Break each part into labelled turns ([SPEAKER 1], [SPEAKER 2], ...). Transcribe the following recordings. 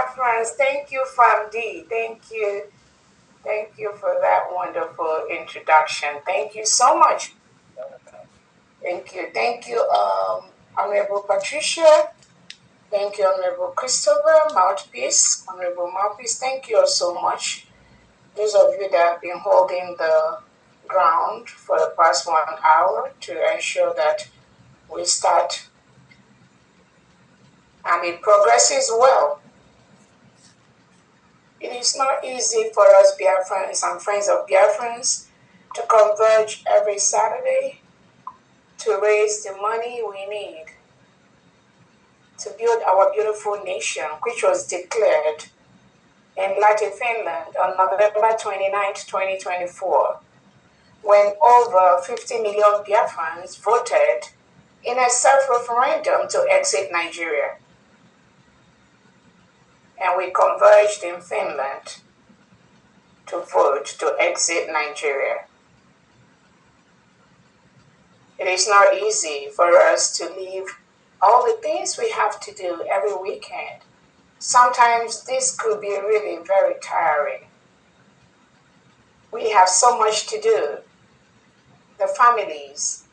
[SPEAKER 1] Biafrans. Thank you, Famdi. Thank you. Thank you for that wonderful introduction. Thank you so much. Thank you. Thank you, Honorable Patricia. Thank you, Honorable Christopher, Mouthpiece. Honorable Mouthpiece, thank you so much. Those of you that have been holding the ground for the past 1 hour to ensure that we start and it progresses well. It is not easy for us Biafrans and friends of Biafrans to converge every Saturday to raise the money we need to build our beautiful nation, which was declared in Finland on November 29, 2024, when over 50 million Biafrans voted in a self-referendum to exit Nigeria. And we converged in Finland to vote to exit Nigeria. It is not easy for us to leave all the things we have to do every weekend. Sometimes this could be really very tiring. We have so much to do. The families,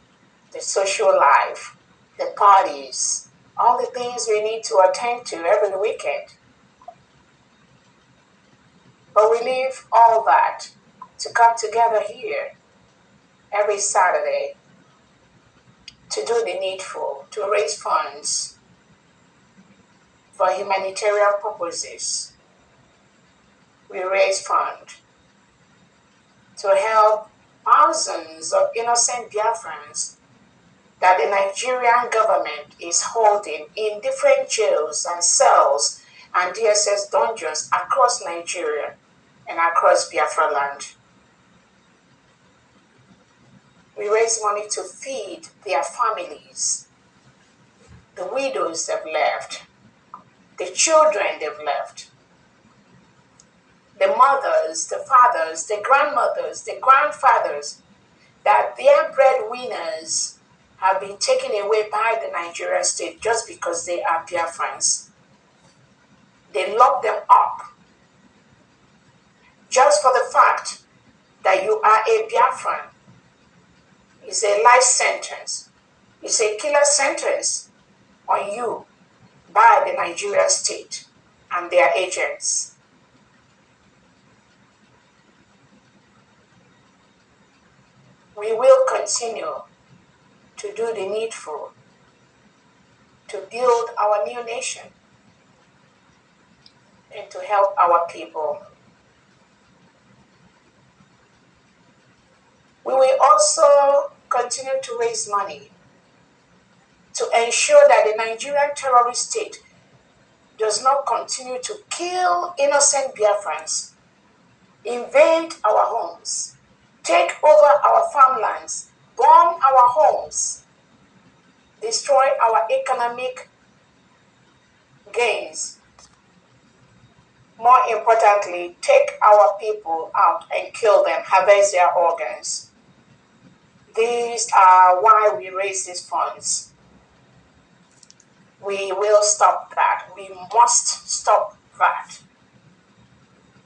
[SPEAKER 1] the social life, the parties, all the things we need to attend to every weekend. But we leave all that to come together here every Saturday to do the needful, to raise funds for humanitarian purposes. We raise funds to help thousands of innocent Biafrans that the Nigerian government is holding in different jails and cells and DSS dungeons across Nigeria and across Biafra land. We raise money to feed their families, the widows they've left, the children they've left, the mothers, the fathers, the grandmothers, the grandfathers, that their breadwinners have been taken away by the Nigerian state just because they are Biafrans. They lock them up just for the fact that you are a Biafran. It's a life sentence. It's a killer sentence on you by the Nigerian state and their agents. We will continue to do the needful to build our new nation and to help our people. We will also continue to raise money to ensure that the Nigerian terrorist state does not continue to kill innocent Biafrans, invade our homes, take over our farmlands, bomb our homes, destroy our economic gains. More importantly, take our people out and kill them, harvest their organs. These are why we raise these funds. We will stop that. We must stop that.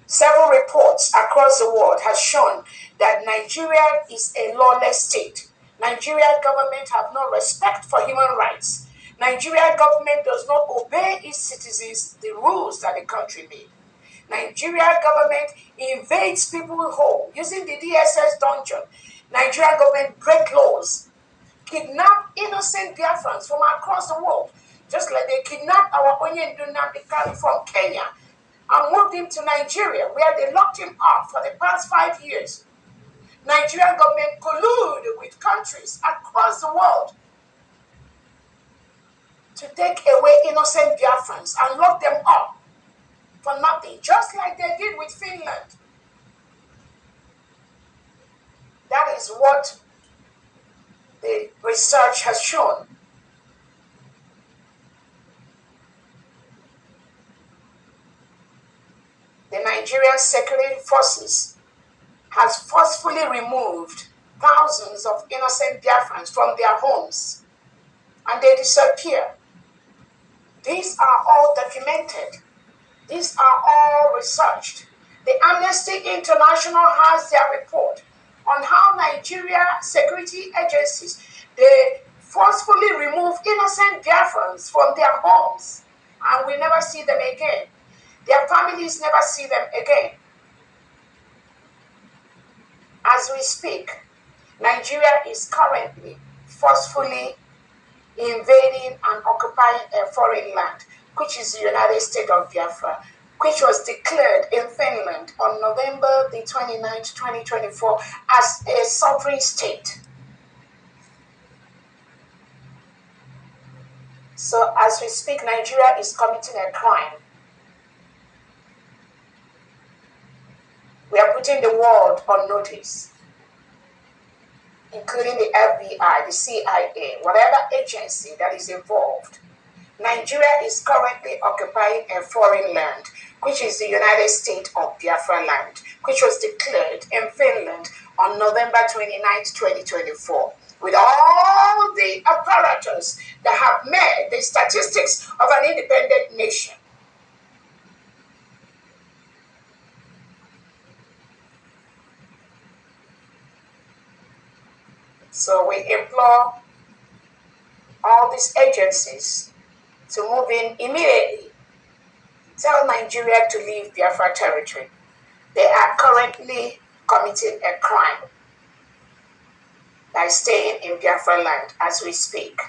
[SPEAKER 1] Several reports across the world have shown that Nigeria is a lawless state. Nigerian government have no respect for human rights. Nigerian government does not obey its citizens the rules that the country made. Nigerian government invades people's home using the DSS dungeon. Nigerian government break laws, kidnap innocent Biafrans from across the world, just like they kidnapped our Onye Nnamdi from Kenya and moved him to Nigeria, where they locked him up for the past 5 years. Nigerian government collude with countries across the world to take away innocent Biafrans and lock them up for nothing, just like they did with Finland. That is what the research has shown. The Nigerian security forces has forcefully removed thousands of innocent Biafrans from their homes, and they disappear. These are all documented. These are all researched. The Amnesty International has their report on how Nigeria security agencies, they forcefully remove innocent Biafrans from their homes, and we never see them again. Their families never see them again. As we speak, Nigeria is currently forcefully invading and occupying a foreign land, which is the United States of Biafra, which was declared in Finland on November the 29th, 2024 as a sovereign state. So as we speak, Nigeria is committing a crime. We are putting the world on notice, including the FBI, the CIA, whatever agency that is involved. Nigeria is currently occupying a foreign land, which is the United States of Biafra land, which was declared in Finland on November 29th, 2024, with all the apparatus that have made the statistics of an independent nation. So we implore all these agencies to move in immediately. Tell Nigeria to leave Biafra territory. They are currently committing a crime by staying in Biafra land as we speak.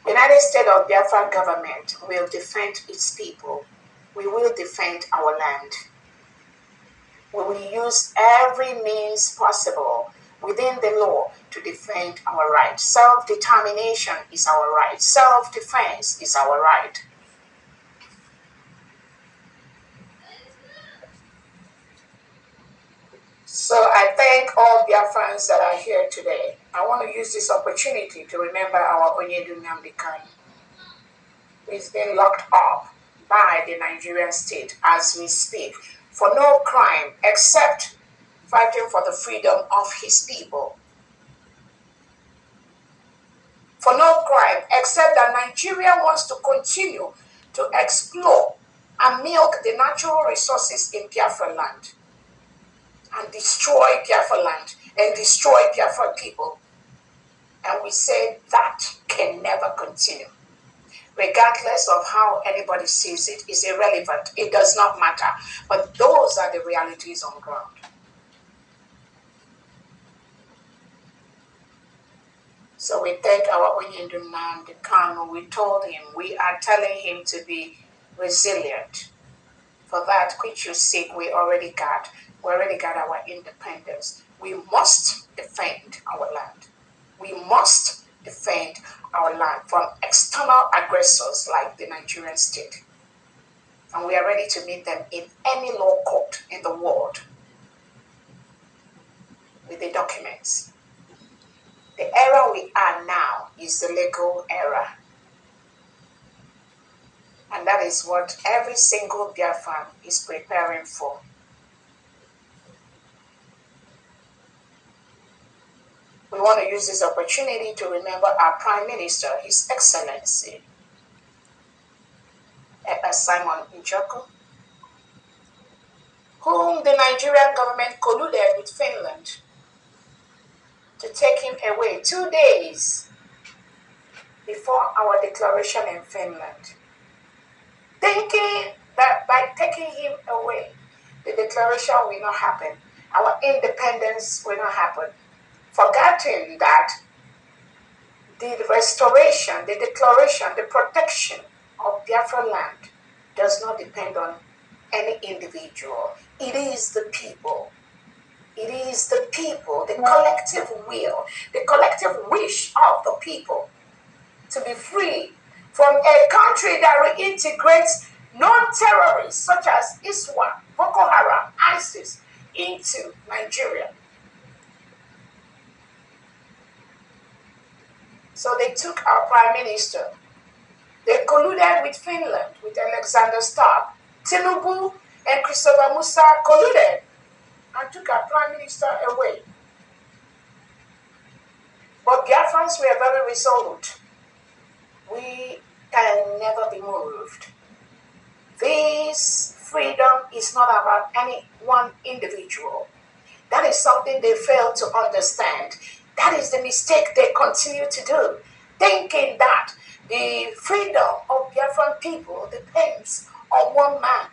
[SPEAKER 1] The United States of Biafra government will defend its people. We will defend our land. We will use every means possible within the law to defend our right. Self-determination is our right. Self-defense is our right. So I thank all Biafrans that are here today. I want to use this opportunity to remember our Onyedu Nnamdi Kanu. He's been locked up by the Nigerian state as we speak for no crime except fighting for the freedom of his people. For no crime except that Nigeria wants to continue to explore and milk the natural resources in Biafra land and destroy Biafra land and destroy Biafra people. And we say that can never continue. Regardless of how anybody sees it, is irrelevant. It does not matter. But those are the realities on ground. So we thank our Onyedu Nnamdi Kanu. We told him, we are telling him to be resilient. For that which you seek, we already got. We already got our independence. We must defend our land. We must defend our land from external aggressors like the Nigerian state. And we are ready to meet them in any law court in the world with the documents. The era we are now is the legal era. And that is what every single Biafran is preparing for. We want to use this opportunity to remember our Prime Minister, His Excellency, Simon Njoko, whom the Nigerian government colluded with Finland to take him away 2 days before our declaration in Finland, thinking that by taking him away, the declaration will not happen, our independence will not happen, forgetting that the restoration, the declaration, the protection of Biafra land does not depend on any individual. It is the people. It is the people, the collective will, the collective wish of the people to be free from a country that reintegrates non-terrorists such as ISWAP, Boko Haram, ISIS into Nigeria. So they took our Prime Minister. They colluded with Finland, with Alexander Stubb. Tinubu and Christopher Musa colluded and took our Prime Minister away. But Biafrans were very resolute. We can never be moved. This freedom is not about any one individual. That is something they fail to understand. That is the mistake they continue to do, thinking that the freedom of Biafran people depends on one man.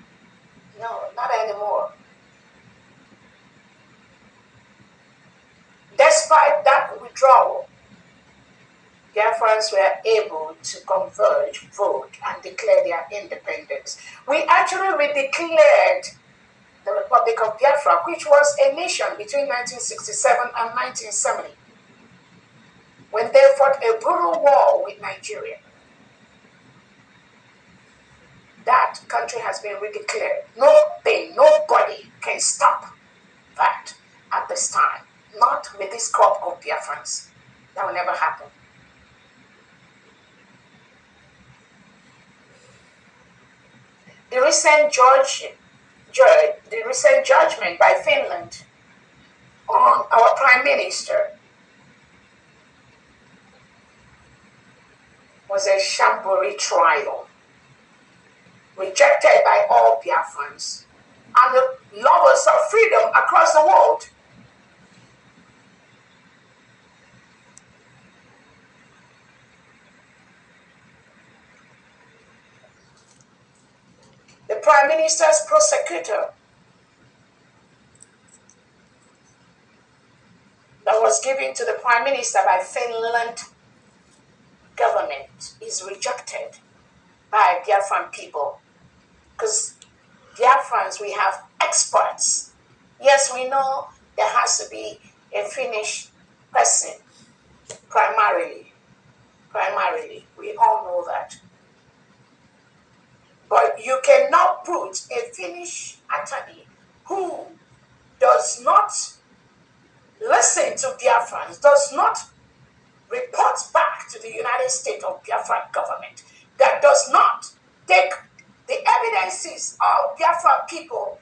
[SPEAKER 1] No, not anymore. Despite that withdrawal, Biafrans were able to converge, vote, and declare their independence. We actually redeclared the Republic of Biafra, which was a nation between 1967 and 1970, when they fought a brutal war with Nigeria. That country has been redeclared. Nobody can stop that at this time. Not with this crop of Biafrans. That will never happen. The recent judgment by Finland on our Prime Minister was a shambolic trial, rejected by all Biafrans and the lovers of freedom across the world. The Prime Minister's prosecutor that was given to the Prime Minister by Finland government is rejected by Biafran people. Because Biafrans, we have experts. Yes, we know there has to be a Finnish person, primarily. We all know that. But you cannot put a Finnish attorney who does not listen to Biafrans, does not report back to the United States of Biafran government, that does not take the evidences of Biafran people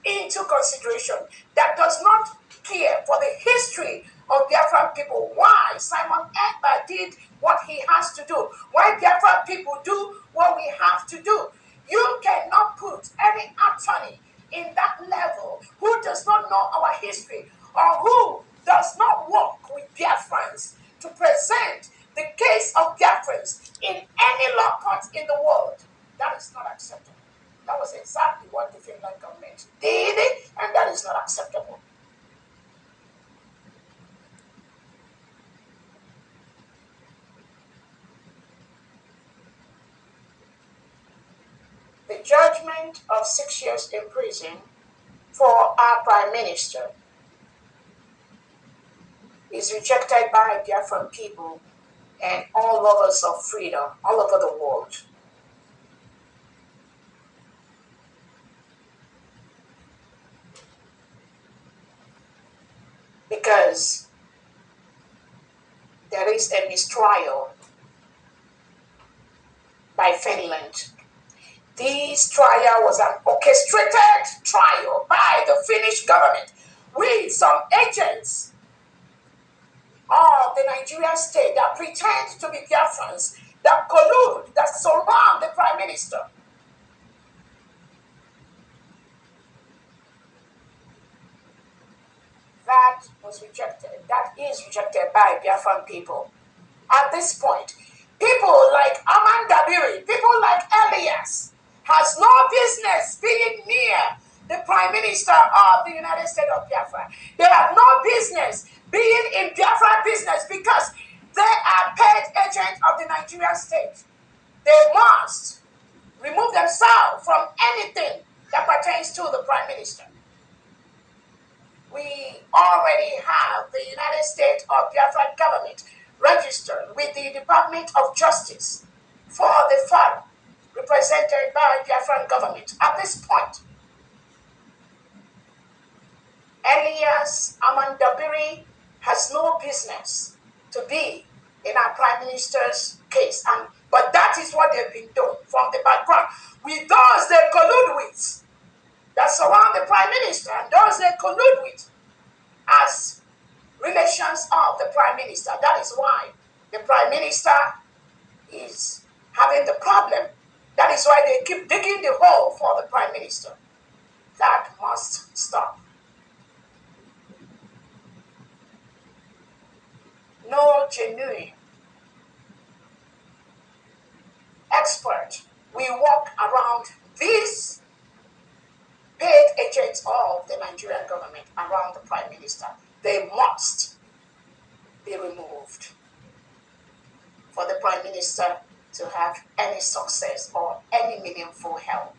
[SPEAKER 1] into consideration, that does not care for the history of Biafran people, why Simon Ekpa did what he has to do, why Biafran people do what we have to do. You cannot put any attorney in that level who does not know our history or who does not work with Biafrans to present the case of Biafrans in any law court in the world. That is not acceptable. That was exactly what the Finland government did, and that is not acceptable. The judgment of 6 years in prison for our Prime Minister is rejected by Biafran people and all lovers of freedom all over the world. Because there is a mistrial by Finland. This trial was an orchestrated trial by the Finnish government with some agents of the Nigerian state that pretend to be Biafrans, that collude, that surround the Prime Minister. That was rejected. That is rejected by Biafran people. At this point, people like Aman Dabiri, people like Elias, has no business being near the Prime Minister of the United States of Biafra. They have no business being in Biafra business because they are paid agents of the Nigerian state. They must remove themselves from anything that pertains to the Prime Minister. We already have the United States of Biafra government registered with the Department of Justice for the fund represented by Biafran government. At this point, Elias Amandabiri has no business to be in our Prime Minister's case, but that is what they've been doing from the background with those they collude with that surround the Prime Minister and those they collude with as relations of the Prime Minister. That is why the Prime Minister is having the problem. That is why they keep digging the hole for the Prime Minister. That must stop. No genuine expert will walk around these paid agents of the Nigerian government around the Prime Minister. They must be removed for the Prime Minister to have any success or any meaningful help.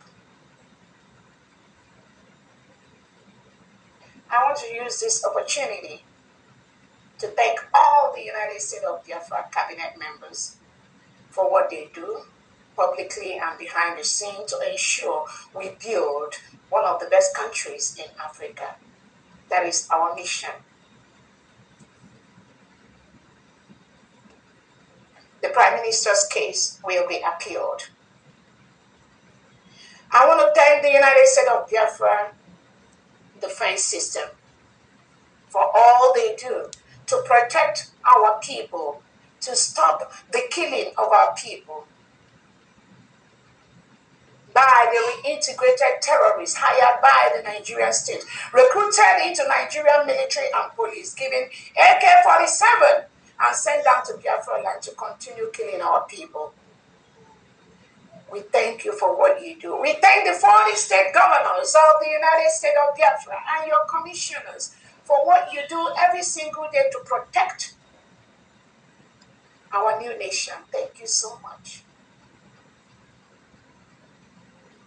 [SPEAKER 1] I want to use this opportunity to thank all the United States of Biafra cabinet members for what they do publicly and behind the scene to ensure we build one of the best countries in Africa. That is our mission. The Prime Minister's case will be appealed. I want to thank the United States of Biafra defense system for all they do to protect our people, to stop the killing of our people by the reintegrated terrorists hired by the Nigerian state, recruited into Nigerian military and police, given AK-47 and sent down to Biafra land to continue killing our people. We thank you for what you do. We thank the 40 state governors of the United States of Biafra and your commissioners for what you do every single day to protect our new nation. Thank you so much.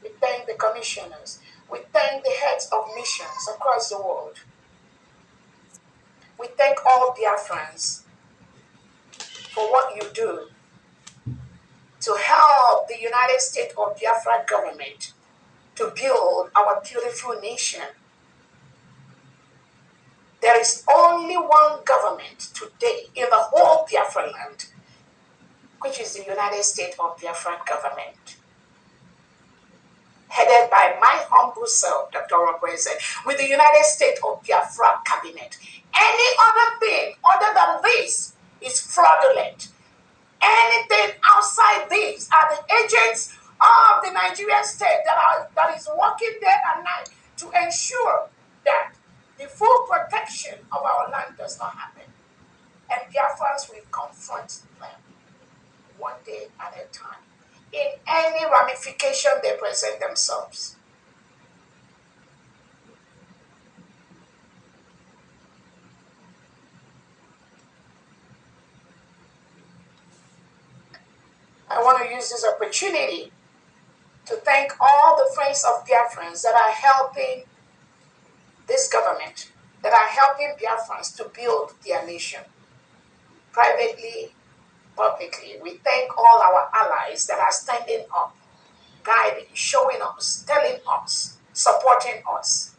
[SPEAKER 1] We thank the commissioners. We thank the heads of missions across the world. We thank all Biafrans for what you do to help the United States of Biafra government to build our beautiful nation. There is only one government today in the whole Biafra land, which is the United States of Biafra government, headed by my humble self, Dr. Orabueze, with the United States of Biafra cabinet. Any other thing other than this is fraudulent. Anything outside these are the agents of the Nigerian state that is working day and night to ensure that the full protection of our land does not happen. And Biafrans will confront them one day at a time in any ramification they present themselves. I want to use this opportunity to thank all the friends of Biafrans that are helping this government, that are helping Biafrans to build their nation, privately, publicly. We thank all our allies that are standing up, guiding, showing us, telling us, supporting us.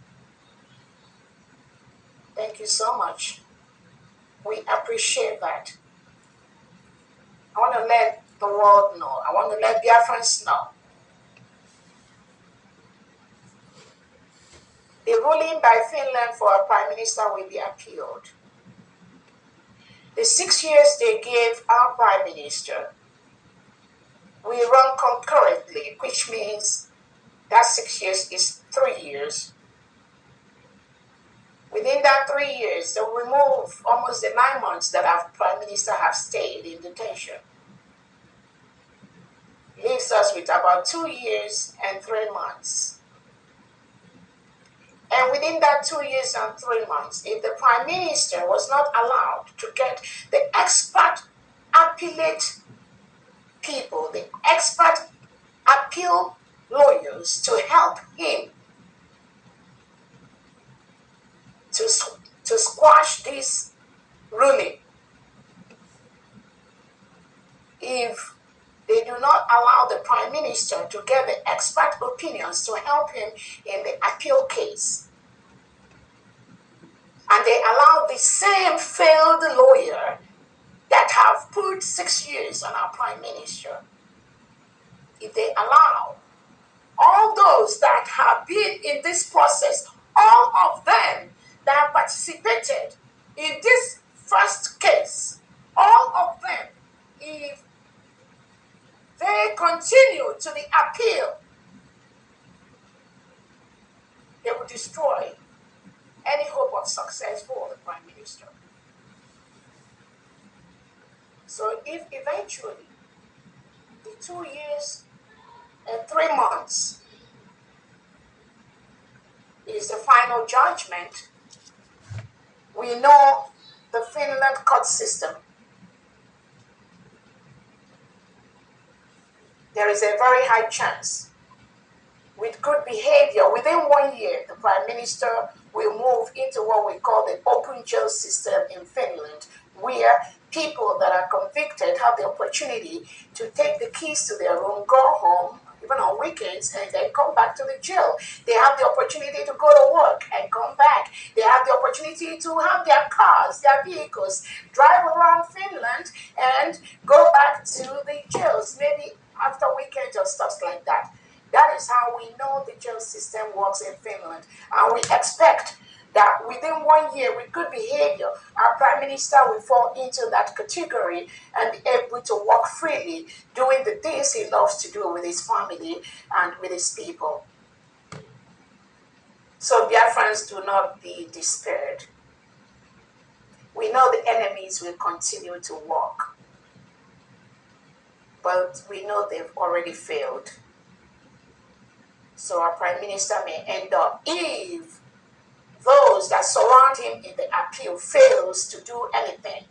[SPEAKER 1] Thank you so much. We appreciate that. I want to let the world know. I want to let Biafrans know. The ruling by Finland for a prime minister will be appealed. The 6 years they gave our prime minister will run concurrently, which means that 6 years is 3 years. Within that 3 years, they'll remove almost the 9 months that our prime minister have stayed in detention. Leaves us with about 2 years and 3 months. And within that 2 years and 3 months, if the prime minister was not allowed to get the expert appellate people, the expert appeal lawyers to help him to squash this ruling, if they do not allow the prime minister to get the expert opinions to help him in the appeal case, and they allow the same failed lawyer that have put 6 years on our prime minister, if they allow all those that have been in this process, all of them that participated in this first case, all of them, if they they continue to the appeal, they will destroy any hope of success for the Prime Minister. So if eventually the 2 years and 3 months is the final judgment, we know the Finland court system. There is a very high chance, with good behavior, within 1 year, the Prime Minister will move into what we call the open jail system in Finland, where people that are convicted have the opportunity to take the keys to their room, go home, even on weekends, and then come back to the jail. They have the opportunity to go to work and come back. They have the opportunity to have their cars, their vehicles, drive around Finland and go back to the jails, maybe after weekends or stuff like that. That is how we know the jail system works in Finland. And we expect that within 1 year, with good behavior, our Prime Minister will fall into that category and be able to walk freely, doing the things he loves to do with his family and with his people. So Biafrans, do not be despaired. We know the enemies will continue to walk, but we know they've already failed. So our Prime Minister may end up, if those that surround him in the appeal fails to do anything,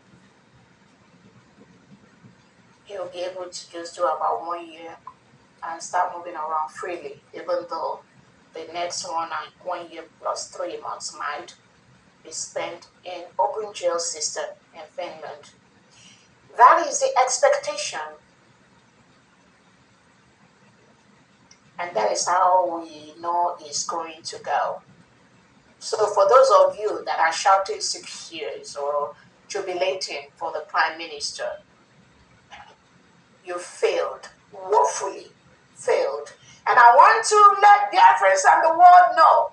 [SPEAKER 1] he'll be able to just do about 1 year and start moving around freely, even though the next 1 year plus 3 months might be spent in open jail system in Finland. That is the expectation. And that is how we know it's going to go. So for those of you that are shouting 6 years or jubilating for the Prime Minister, you failed, woefully failed. And I want to let Biafrans and the world know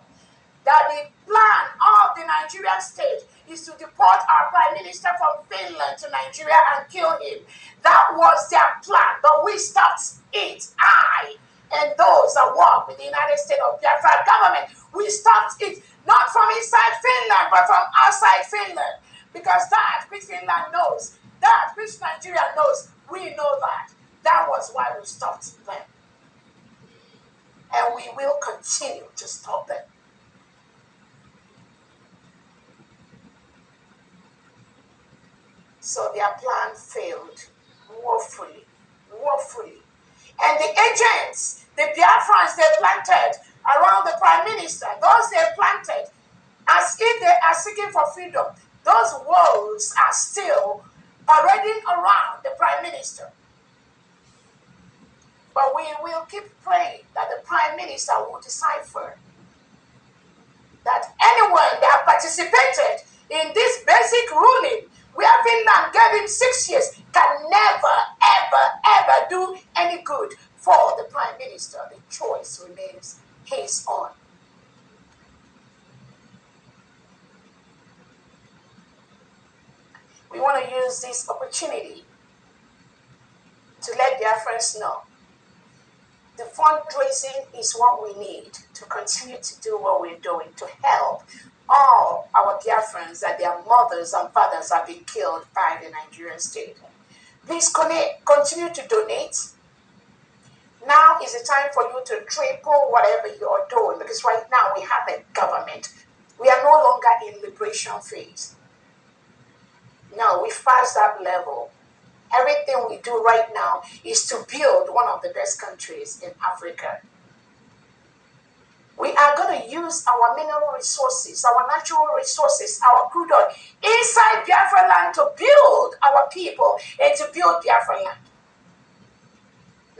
[SPEAKER 1] that the plan of the Nigerian state is to deport our Prime Minister from Finland to Nigeria and kill him. That was their plan, but we stopped it. I and those that work with the United States of Biafra government, we stopped it, not from inside Finland, but from outside Finland. Because that which Finland knows, that which Nigeria knows, we know that. That was why we stopped them. And we will continue to stop them. So their plan failed, woefully, woefully. And the agents, the Biafrans they planted around the Prime Minister, those they planted as if they are seeking for freedom, those wolves are still parading around the Prime Minister. But we will keep praying that the Prime Minister will decipher that anyone that participated in this basic ruling where Finland gave him 6 years can never, ever, ever do any good for the Prime Minister. The choice remains his own. We want to use this opportunity to let Biafrans know the fundraising is what we need to continue to do what we're doing to help all our Biafrans that their mothers and fathers have been killed by the Nigerian state. Please continue to donate. Now is the time for you to triple whatever you're doing, because right now we have a government. We are no longer in liberation phase. No, we've passed that level. Everything we do right now is to build one of the best countries in Africa. We are going to use our mineral resources, our natural resources, our crude oil inside Biafra land to build our people and to build Biafra land.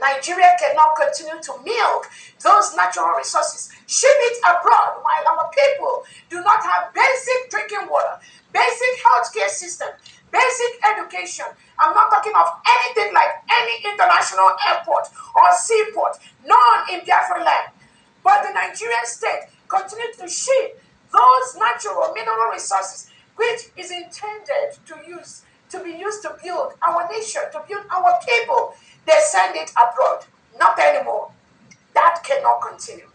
[SPEAKER 1] Nigeria cannot continue to milk those natural resources, ship it abroad while our people do not have basic drinking water, basic healthcare system, basic education. I'm not talking of anything like any international airport or seaport, none in Biafra land. But the Nigerian state continues to ship those natural mineral resources, which is intended to be used to build our nation, to build our people. They send it abroad. Not anymore. That cannot continue.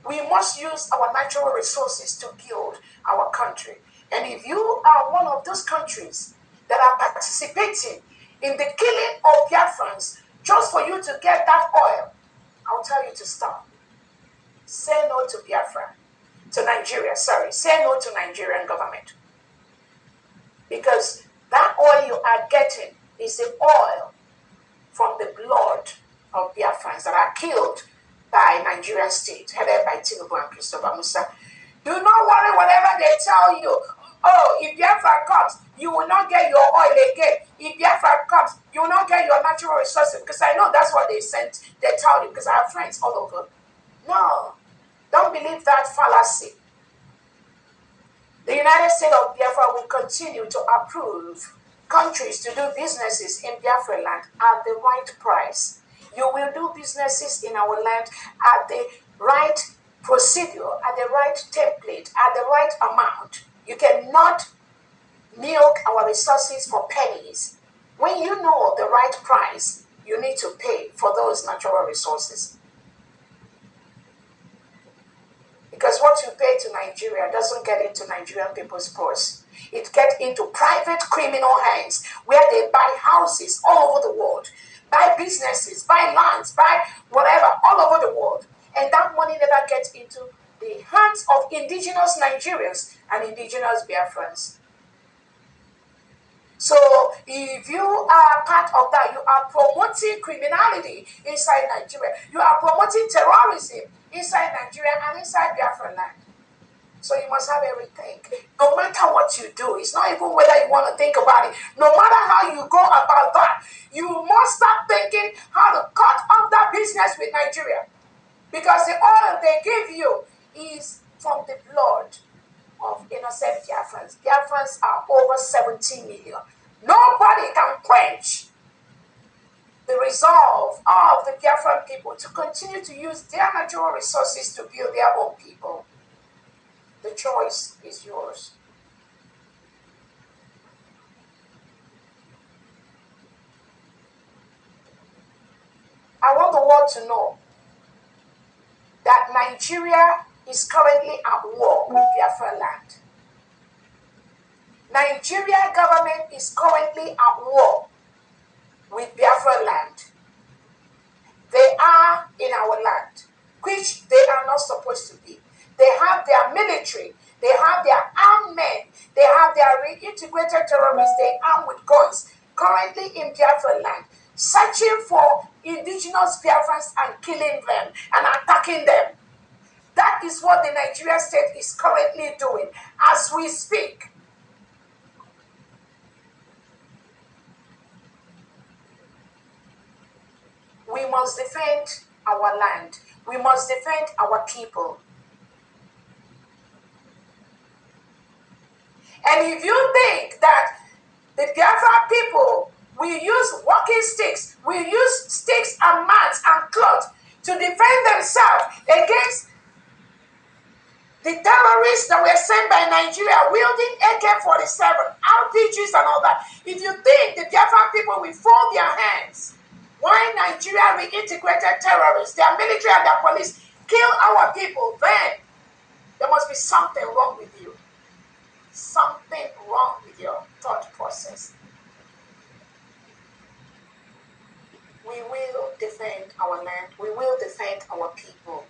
[SPEAKER 1] We must use our natural resources to build our country. And if you are one of those countries that are participating in the killing of Biafrans just for you to get that oil, I'll tell you to stop. Say no to Biafra, to Nigeria, sorry. Say no to Nigerian government. Because that oil you are getting is the oil from the blood of Biafrans that are killed by Nigerian state, headed by Tinubu and Christopher Musa. Do not worry whatever they tell you. Oh, if Biafra comes, you will not get your oil again. If Biafra comes, you will not get your natural resources. Because I know that's what they tell you, because I have friends all over. No, don't believe that fallacy. The United States of Biafra will continue to approve countries to do businesses in Biafra land at the right price. You will do businesses in our land at the right procedure, at the right template, at the right amount. You cannot milk our resources for pennies. When you know the right price, you need to pay for those natural resources. Because what you pay to Nigeria doesn't get into Nigerian people's purse. It gets into private criminal hands where they buy houses all over the world, buy businesses, buy lands, buy whatever all over the world. And that money never gets into the hands of indigenous Nigerians and indigenous Biafrans. So if you are part of that, you are promoting criminality inside Nigeria. You are promoting terrorism inside Nigeria and inside Biafra land. So you must have everything. No matter what you do, it's not even whether you want to think about it. No matter how you go about that, you must start thinking how to cut off that business with Nigeria. Because the oil they give you is from the blood of innocent Biafrans. Biafrans are over 17 million. Nobody can quench the resolve of the Biafran people to continue to use their natural resources to build their own people. The choice is yours. I want the world to know that Nigeria is currently at war with Biafra land. Nigeria government is currently at war with Biafra land. They are in our land, which they are not supposed to be. They have their military, they have their armed men, they have their reintegrated terrorists, they arm with guns, currently in Biafra land, searching for indigenous Biafrans and killing them and attacking them. That is what the Nigerian state is currently doing as we speak. We must defend our land. We must defend our people. And if you think that the Biafra people will use walking sticks, will use sticks and mats and cloth to defend themselves against the terrorists that were sent by Nigeria wielding AK-47, RPGs and all that, if you think the Biafra people will fold their hands, why Nigeria reintegrated terrorists, their military and their police kill our people, then there must be something wrong with you. Something wrong with your thought process. We will defend our land. We will defend our people.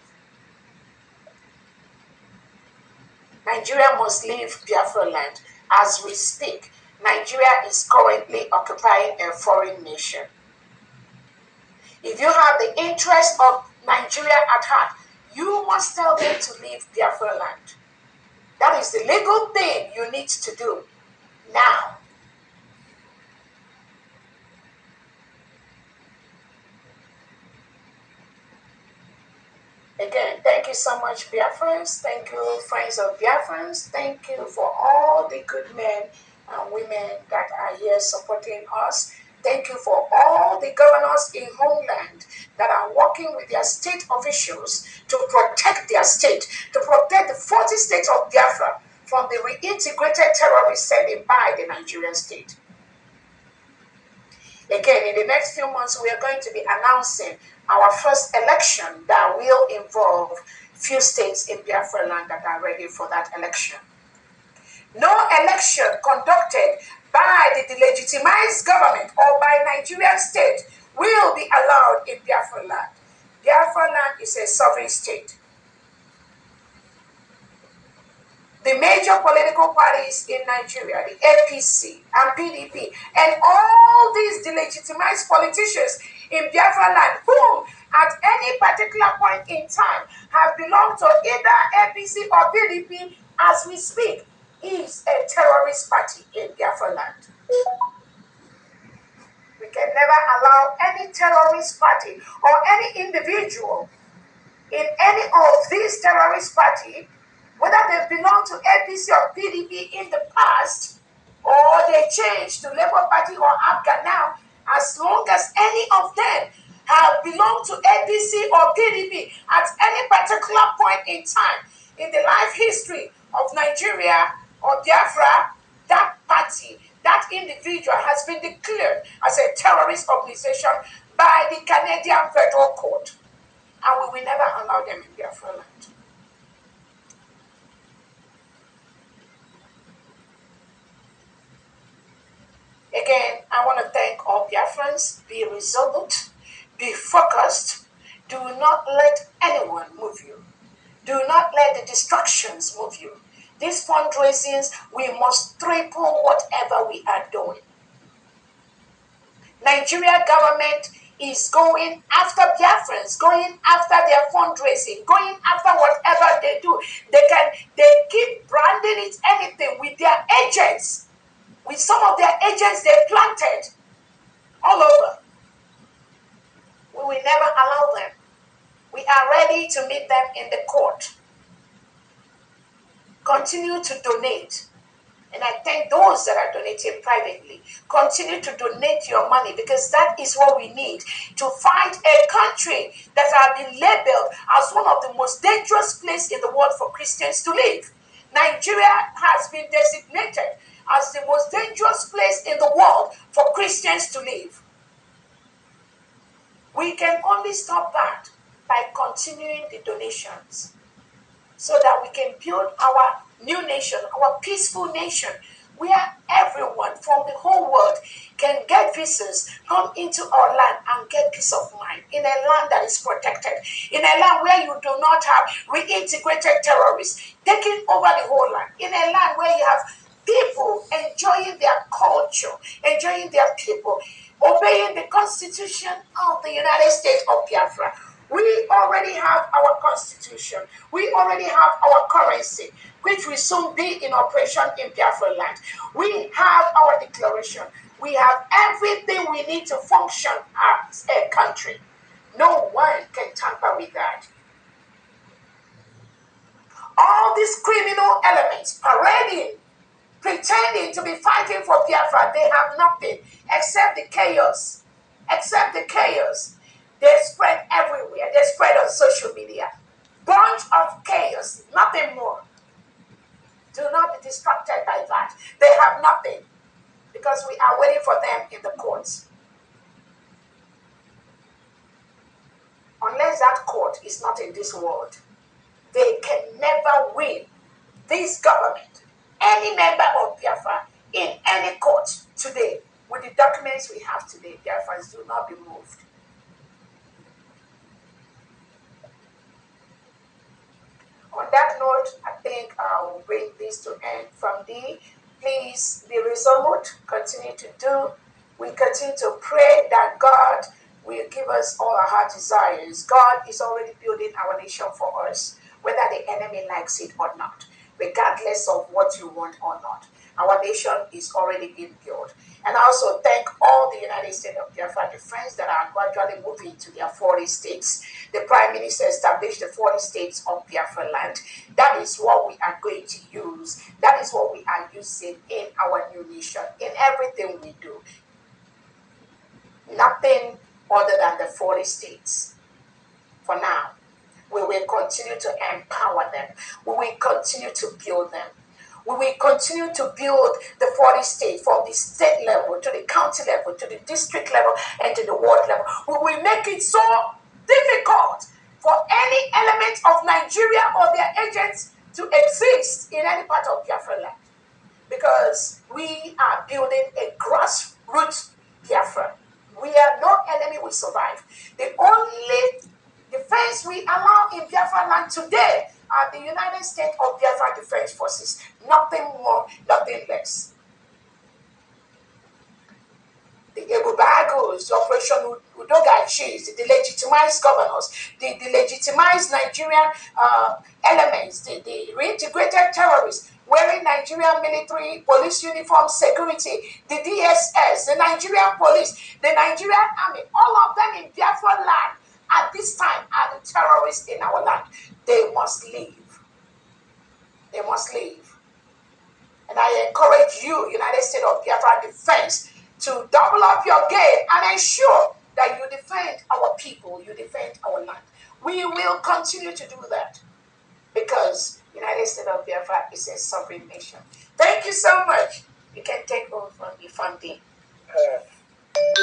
[SPEAKER 1] Nigeria must leave Biafra land. As we speak, Nigeria is currently occupying a foreign nation. If you have the interest of Nigeria at heart, you must tell them to leave Biafra land. That is the legal thing you need to do now. Again, thank you so much, Biafrans. Thank you, friends of Biafrans. Thank you for all the good men and women that are here supporting us. Thank you for all the governors in homeland that are working with their state officials to protect their state, to protect the 40 states of Biafra from the reintegrated terrorists sent in by the Nigerian state. Again, in the next few months, we are going to be announcing our first election that will involve few states in Biafra land that are ready for that election. No election conducted by the delegitimized government or by Nigerian state will be allowed in Biafra land. Biafra land is a sovereign state. The major political parties in Nigeria, the APC and PDP, and all these delegitimized politicians in Biafra land, who at any particular point in time have belonged to either APC or PDP as we speak, is a terrorist party in Biafra land. We can never allow any terrorist party or any individual in any of these terrorist parties, whether they belong to APC or PDP in the past, or they changed to Labour Party or APGA now, as long as any of them have belonged to APC or PDP at any particular point in time in the life history of Nigeria or Biafra, that party, that individual has been declared as a terrorist organization by the Canadian Federal Court. And we will never allow them in Biafra land. Again, I want to thank all Biafrans. Be resolute, be focused. Do not let anyone move you. Do not let the distractions move you. These fundraisings, we must triple whatever we are doing. Nigeria government is going after Biafrans, going after their fundraising, going after whatever they do. They keep branding it anything with their agents, with some of their agents they planted all over. We will never allow them. We are ready to meet them in the court. Continue to donate. And I thank those that are donating privately. Continue to donate your money, because that is what we need to fight a country that has been labeled as one of the most dangerous places in the world for Christians to live. Nigeria has been designated as the most dangerous place in the world for Christians to live. We can only stop that by continuing the donations, so that we can build our new nation, our peaceful nation, where everyone from the whole world can get visas, come into our land and get peace of mind, in a land that is protected, in a land where you do not have reintegrated terrorists taking over the whole land, in a land where you have people enjoying their culture, enjoying their people, obeying the Constitution of the United States of Biafra. We already have our constitution. We already have our currency, which will soon be in operation in Biafra land. We have our declaration. We have everything we need to function as a country. No one can tamper with that. All these criminal elements parading, pretending to be fighting for Biafra, they have nothing except the chaos. Except the chaos. They spread everywhere. They spread on social media. Bunch of chaos, nothing more. Do not be distracted by that. They have nothing, because we are waiting for them in the courts. Unless that court is not in this world, they can never win this government, any member of Biafra, in any court today. With the documents we have today, Biafrans do not be moved. On that note, I think I will bring this to end from D. Please be resolute, continue to do. We continue to pray that God will give us all our heart desires. God is already building our nation for us, whether the enemy likes it or not, regardless of what you want or not. Our nation is already being built. And I also thank all the United States of Biafra, the friends that are gradually moving to their 40 states. The Prime Minister established the 40 states of Biafra land. That is what we are going to use. That is what we are using in our new nation, in everything we do. Nothing other than the 40 states for now. We will continue to empower them. We will continue to build them. We will continue to build the 40 states from the state level to the county level to the district level and to the ward level. We will make it so difficult for any element of Nigeria or their agents to exist in any part of Biafra land, because we are building a grassroots Biafra. We are no enemy will survive. The only defense we allow in Biafra land today are the United States of Biafra Defense Forces. Nothing more, nothing less. The Ebubagos, the Operation Udogachis, the delegitimized governors, the delegitimized Nigerian elements, the reintegrated terrorists wearing Nigerian military police uniform security, the DSS, the Nigerian police, the Nigerian army, all of them in Biafra land at this time are the terrorists in our land. They must leave. They must leave. And I encourage you, United States of Biafra Defense, to double up your game and ensure that you defend our people, you defend our land. We will continue to do that because United States of Biafra is a sovereign nation. Thank you so much. You can take over from the funding.